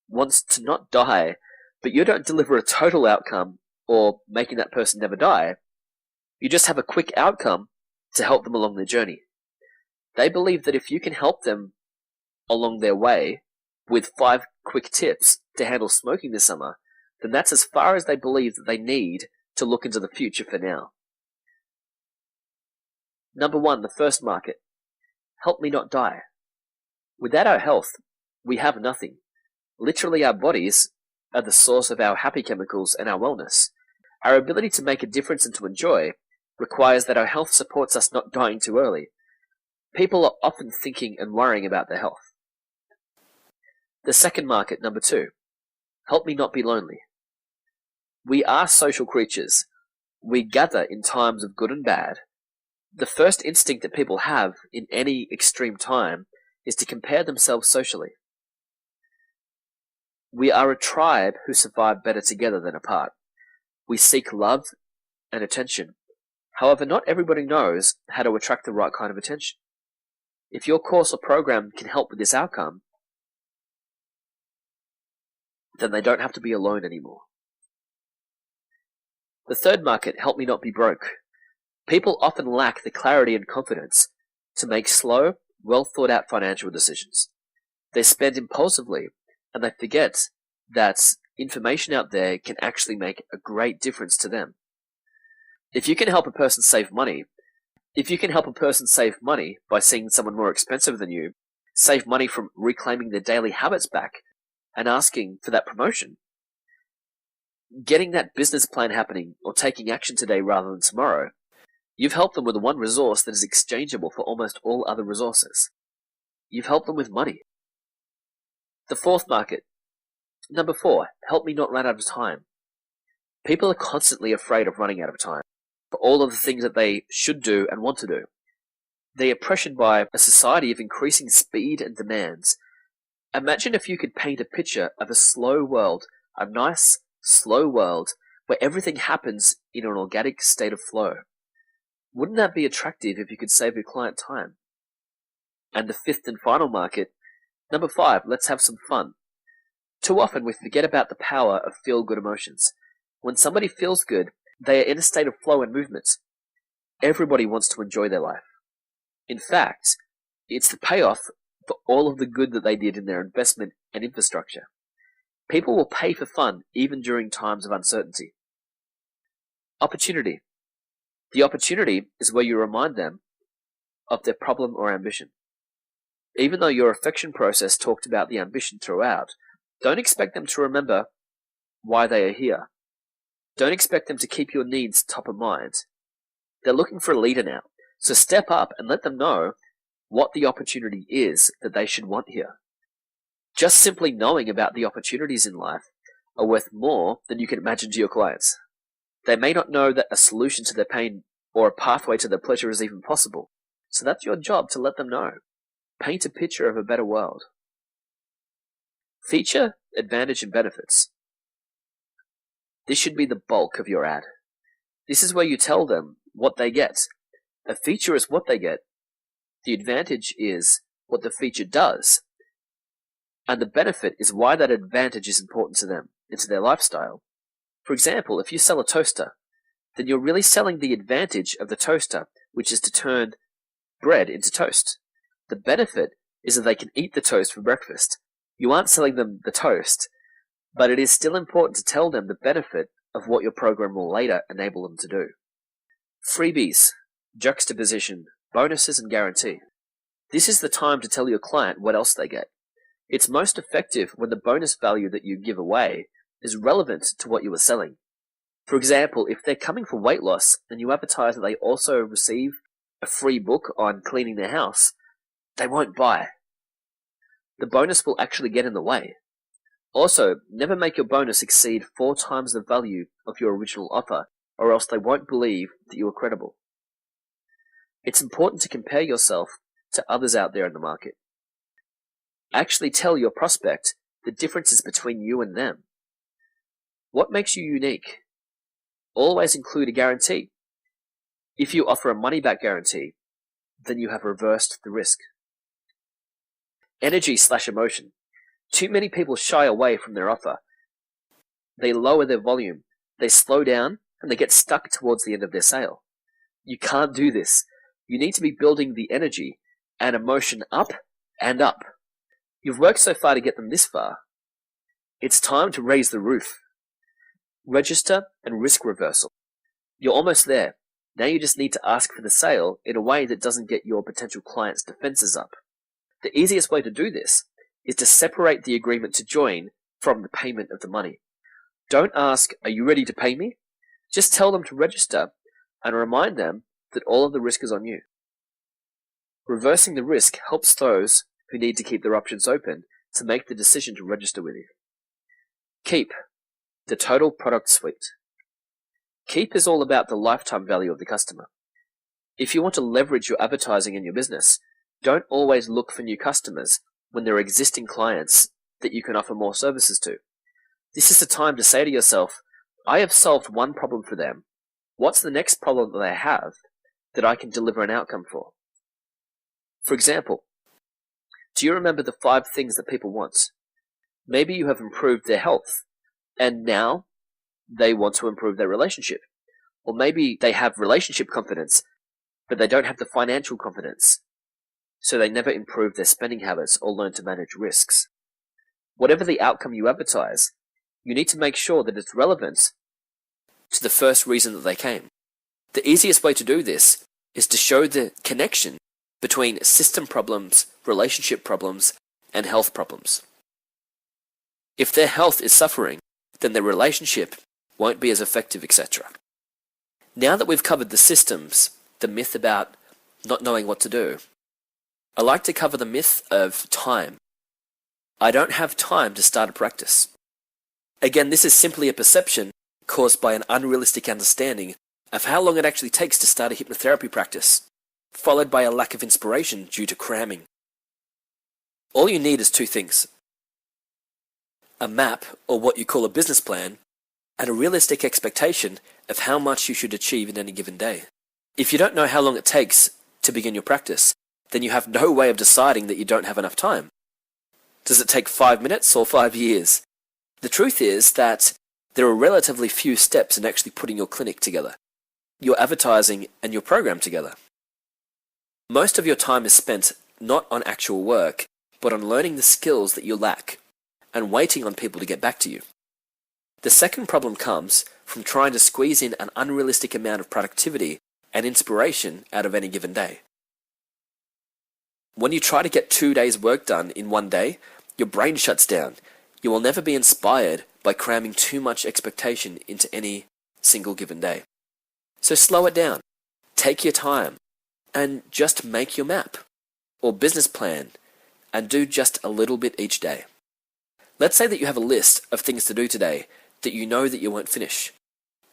A: wants to not die, but you don't deliver a total outcome or making that person never die. You just have a quick outcome to help them along their journey. They believe that if you can help them along their way with 5 quick tips to handle smoking this summer, then that's as far as they believe that they need to look into the future for now. Number 1, the first market. Help me not die. Without our health, we have nothing. Literally, our bodies are the source of our happy chemicals and our wellness. Our ability to make a difference and to enjoy requires that our health supports us not dying too early. People are often thinking and worrying about their health. The second market, number 2. Help me not be lonely. We are social creatures. We gather in times of good and bad. The first instinct that people have in any extreme time is to compare themselves socially. We are a tribe who survive better together than apart. We seek love and attention. However, not everybody knows how to attract the right kind of attention. If your course or program can help with this outcome, then they don't have to be alone anymore. The third market, help me not be broke. People often lack the clarity and confidence to make slow, well thought out financial decisions. They spend impulsively and they forget that information out there can actually make a great difference to them. If you can help a person save money by seeing someone more expensive than you, save money from reclaiming their daily habits back and asking for that promotion, getting that business plan happening or taking action today rather than tomorrow, you've helped them with one resource that is exchangeable for almost all other resources. You've helped them with money. The fourth market. Number 4, help me not run out of time. People are constantly afraid of running out of time for all of the things that they should do and want to do. They are pressured by a society of increasing speed and demands. Imagine if you could paint a picture of a slow world, a nice, slow world, where everything happens in an organic state of flow. Wouldn't that be attractive if you could save your client time? And the fifth and final market, number 5, let's have some fun. Too often we forget about the power of feel-good emotions. When somebody feels good, they are in a state of flow and movement. Everybody wants to enjoy their life. In fact, it's the payoff for all of the good that they did in their investment and infrastructure. People will pay for fun even during times of uncertainty. Opportunity. The opportunity is where you remind them of their problem or ambition. Even though your affection process talked about the ambition throughout, don't expect them to remember why they are here. Don't expect them to keep your needs top of mind. They're looking for a leader now, so step up and let them know what the opportunity is that they should want here. Just simply knowing about the opportunities in life are worth more than you can imagine to your clients. They may not know that a solution to their pain or a pathway to their pleasure is even possible, so that's your job to let them know. Paint a picture of a better world. Feature, advantage, and benefits. This should be the bulk of your ad. This is where you tell them what they get. A feature is what they get. The advantage is what the feature does. And the benefit is why that advantage is important to them and to their lifestyle. For example, if you sell a toaster, then you're really selling the advantage of the toaster, which is to turn bread into toast. The benefit is that they can eat the toast for breakfast. You aren't selling them the toast, but it is still important to tell them the benefit of what your program will later enable them to do. Freebies, juxtaposition, bonuses, and guarantee. This is the time to tell your client what else they get. It's most effective when the bonus value that you give away is relevant to what you are selling. For example, if they're coming for weight loss and you advertise that they also receive a free book on cleaning their house, they won't buy. The bonus will actually get in the way. Also, never make your bonus exceed 4 times the value of your original offer, or else they won't believe that you are credible. It's important to compare yourself to others out there in the market. Actually tell your prospect the differences between you and them. What makes you unique? Always include a guarantee. If you offer a money-back guarantee, then you have reversed the risk. Energy/emotion. Too many people shy away from their offer. They lower their volume, they slow down, and they get stuck towards the end of their sale. You can't do this. You need to be building the energy and emotion up and up. You've worked so far to get them this far. It's time to raise the roof. Register and risk reversal. You're almost there. Now you just need to ask for the sale in a way that doesn't get your potential client's defenses up. The easiest way to do this is to separate the agreement to join from the payment of the money. Don't ask, "Are you ready to pay me?" Just tell them to register and remind them that all of the risk is on you. Reversing the risk helps those who need to keep their options open to make the decision to register with you. Keep, the total product suite. Keep is all about the lifetime value of the customer. If you want to leverage your advertising in your business, don't always look for new customers when there are existing clients that you can offer more services to. This is the time to say to yourself, I have solved one problem for them. What's the next problem that they have that I can deliver an outcome for? For example, do you remember the 5 things that people want? Maybe you have improved their health, and now they want to improve their relationship. Or maybe they have relationship confidence, but they don't have the financial confidence, so they never improve their spending habits or learn to manage risks. Whatever the outcome you advertise, you need to make sure that it's relevant to the first reason that they came. The easiest way to do this is to show the connection between system problems, relationship problems, and health problems. If their health is suffering, then their relationship won't be as effective, etc. Now that we've covered the systems, the myth about not knowing what to do, I like to cover the myth of time. I don't have time to start a practice. Again, this is simply a perception caused by an unrealistic understanding of how long it actually takes to start a hypnotherapy practice, followed by a lack of inspiration due to cramming. All you need is two things: a map, or what you call a business plan, and a realistic expectation of how much you should achieve in any given day. If you don't know how long it takes to begin your practice, then you have no way of deciding that you don't have enough time. Does it take 5 minutes or 5 years? The truth is that there are relatively few steps in actually putting your clinic together, your advertising, and your program together. Most of your time is spent not on actual work, but on learning the skills that you lack and waiting on people to get back to you. The second problem comes from trying to squeeze in an unrealistic amount of productivity and inspiration out of any given day. When you try to get 2 days' work done in one day, your brain shuts down. You will never be inspired by cramming too much expectation into any single given day. So slow it down, take your time, and just make your map or business plan and do just a little bit each day. Let's say that you have a list of things to do today that you know that you won't finish.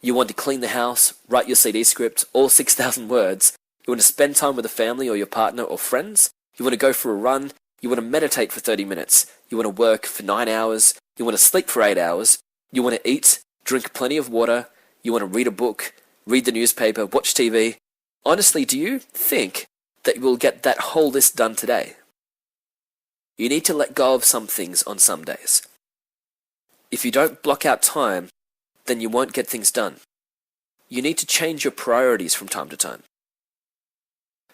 A: You want to clean the house, write your CD script, all 6,000 words. You want to spend time with a family or your partner or friends. You want to go for a run. You want to meditate for 30 minutes. You want to work for 9 hours. You want to sleep for 8 hours. You want to eat, drink plenty of water. You want to read a book, read the newspaper, watch TV. Honestly, do you think that you will get that whole list done today? You need to let go of some things on some days. If you don't block out time, then you won't get things done. You need to change your priorities from time to time.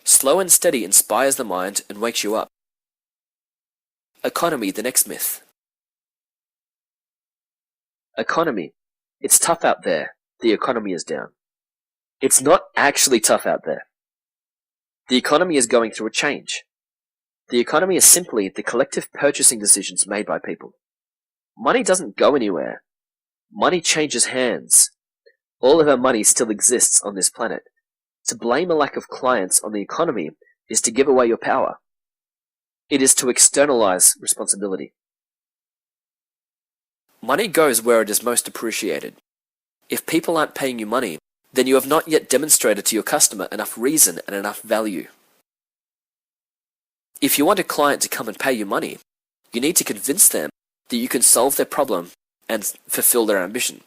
A: Slow and steady inspires the mind and wakes you up. Economy, the next myth. Economy. It's tough out there. The economy is down. It's not actually tough out there. The economy is going through a change. The economy is simply the collective purchasing decisions made by people. Money doesn't go anywhere. Money changes hands. All of our money still exists on this planet. To blame a lack of clients on the economy is to give away your power. It is to externalize responsibility. Money goes where it is most appreciated. If people aren't paying you money, then you have not yet demonstrated to your customer enough reason and enough value. If you want a client to come and pay you money, you need to convince them that you can solve their problem and fulfill their ambition.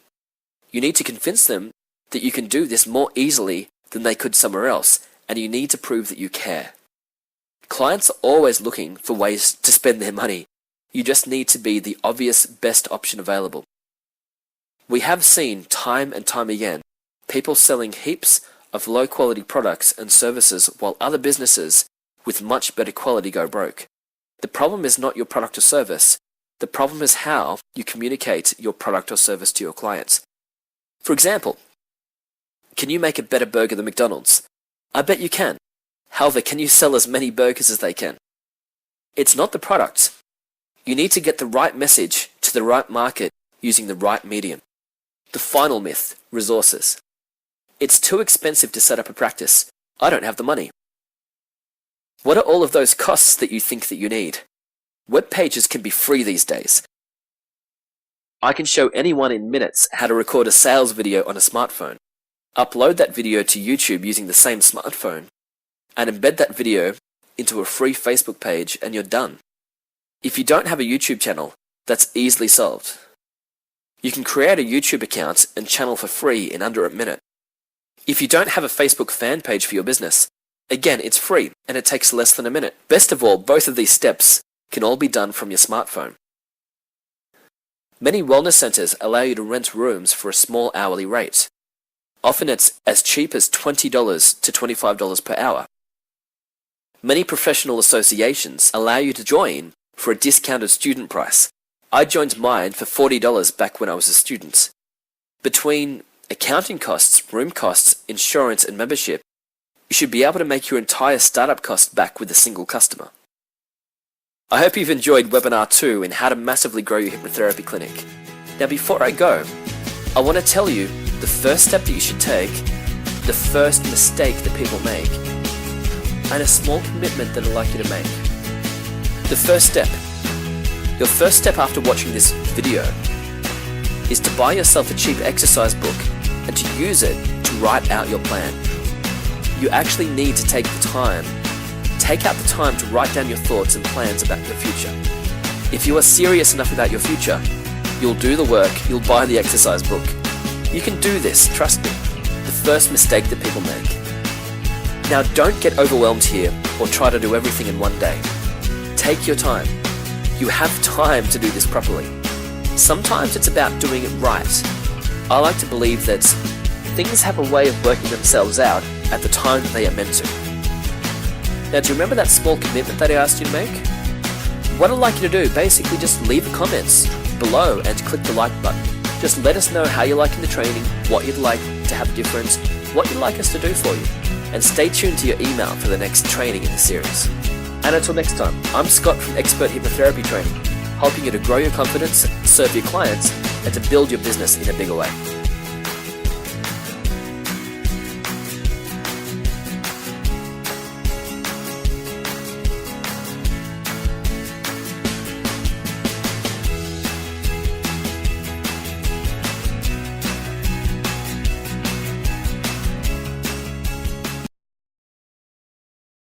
A: You need to convince them that you can do this more easily than they could somewhere else, and you need to prove that you care. Clients are always looking for ways to spend their money. You just need to be the obvious best option available. We have seen time and time again people selling heaps of low-quality products and services while other businesses with much better quality go broke. The problem is not your product or service. The problem is how you communicate your product or service to your clients. For example, can you make a better burger than McDonald's? I bet you can. However, can you sell as many burgers as they can? It's not the product. You need to get the right message to the right market using the right medium. The final myth, resources. It's too expensive to set up a practice. I don't have the money. What are all of those costs that you think that you need? Web pages can be free these days. I can show anyone in minutes how to record a sales video on a smartphone, upload that video to YouTube using the same smartphone, and embed that video into a free Facebook page, and you're done. If you don't have a YouTube channel, that's easily solved. You can create a YouTube account and channel for free in under a minute. If you don't have a Facebook fan page for your business, again, it's free and it takes less than a minute. Best of all, both of these steps can all be done from your smartphone. Many wellness centers allow you to rent rooms for a small hourly rate. Often it's as cheap as $20 to $25 per hour. Many professional associations allow you to join for a discounted student price. I joined mine for $40 back when I was a student. Between accounting costs, room costs, insurance, and membership, you should be able to make your entire startup cost back with a single customer. I hope you've enjoyed webinar 2 in how to massively grow your hypnotherapy clinic. Now before I go, I want to tell you the first step that you should take, the first mistake that people make, and a small commitment that I'd like you to make. The first step. Your first step after watching this video is to buy yourself a cheap exercise book and to use it to write out your plan. You actually need to take out the time to write down your thoughts and plans about your future. If you are serious enough about your future, you'll do the work, you'll buy the exercise book. You can do this, trust me. The first mistake that people make. Now don't get overwhelmed here or try to do everything in one day. Take your time. You have time to do this properly. Sometimes it's about doing it right. I like to believe that things have a way of working themselves out at the time that they are meant to. Now, do you remember that small commitment that I asked you to make? What I'd like you to do, basically just leave the comments below and click the like button. Just let us know how you're liking the training, what you'd like to have different, what you'd like us to do for you. And stay tuned to your email for the next training in the series. And until next time, I'm Scott from Expert Hypnotherapy Training, helping you to grow your confidence, serve your clients, and to build your business in a bigger way.